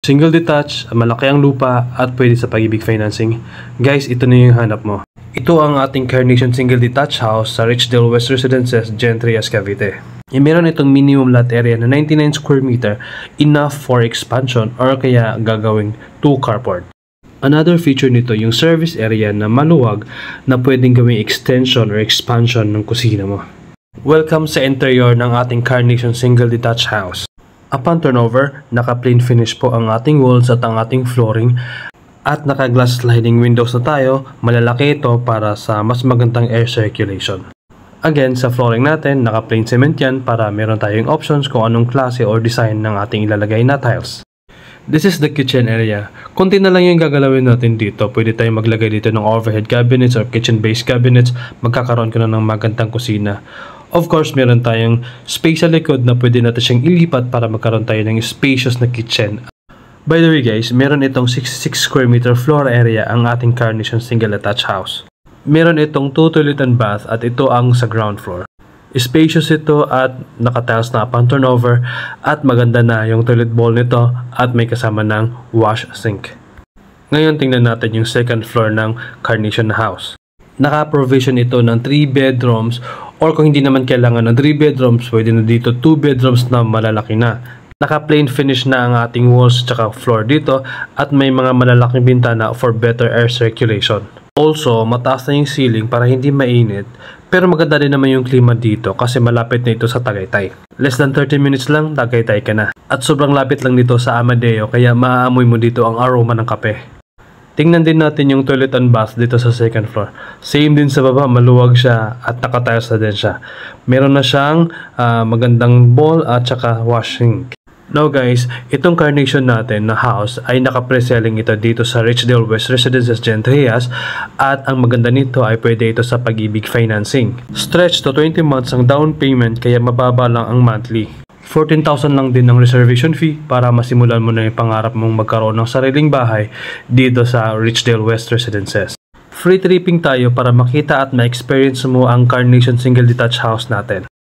Single detached, malaki ang lupa at pwede sa Pag-ibig Financing. Guys, ito na yung hanap mo. Ito ang ating Carnation Single Detached House sa Richdale West Residences, Gen 3 Cavite. Meron itong minimum lot area na 99 square meter, enough for expansion or kaya gagawing 2 carport. Another feature nito yung service area na maluwag na pwedeng gawing extension or expansion ng kusina mo. Welcome sa interior ng ating Carnation Single Detached House. Upon turnover, naka-plain finish po ang ating walls at ang ating flooring at naka-glass sliding windows na tayo. Malalaki ito para sa mas magandang air circulation. Again, sa flooring natin, naka-plain cement yan para meron tayong options kung anong klase or design ng ating ilalagay na tiles. This is the kitchen area. Kunti na lang yung gagalawin natin dito. Pwede tayong maglagay dito ng overhead cabinets or kitchen-based cabinets. Magkakaroon ka na ng magandang kusina. Of course, meron tayong space sa likod na pwede natin siyang ilipat para magkaroon tayo ng spacious na kitchen. By the way guys, meron itong 66 square meter floor area ang ating Carnation Single Detached House. Meron itong 2 toilet and bath at ito ang sa ground floor. Spacious ito at naka-tiles na upon turnover at maganda na yung toilet bowl nito at may kasama ng wash sink. Ngayon tingnan natin yung second floor ng Carnation House. Naka-provision ito ng 3 bedrooms or kung hindi naman kailangan ng 3 bedrooms, pwede na dito 2 bedrooms na malalaki na. Naka-plain finish na ang ating walls at floor dito at may mga malalaking bintana for better air circulation. Also, mataas na yung ceiling para hindi mainit pero maganda din naman yung klima dito kasi malapit na ito sa Tagaytay. Less than 30 minutes lang, Tagaytay ka na. At sobrang lapit lang dito sa Amadeo kaya maaamoy mo dito ang aroma ng kape. Tingnan din natin yung toilet and bath dito sa second floor. Same din sa baba, maluwag siya at naka-tiles na din siya. Meron na siyang magandang bowl at saka washing. Now guys, itong Carnation natin na house ay naka-pre-selling ito dito sa Richdale West Residences Gen 3 at ang maganda nito ay pwede ito sa Pag-ibig Financing. Stretch to 20 months ang down payment kaya mababa lang ang monthly. 14,000 lang din ang reservation fee para masimulan mo na yung pangarap mong magkaroon ng sariling bahay dito sa Richdale West Residences. Free tripping tayo para makita at ma-experience mo ang Carnation Single Detached House natin.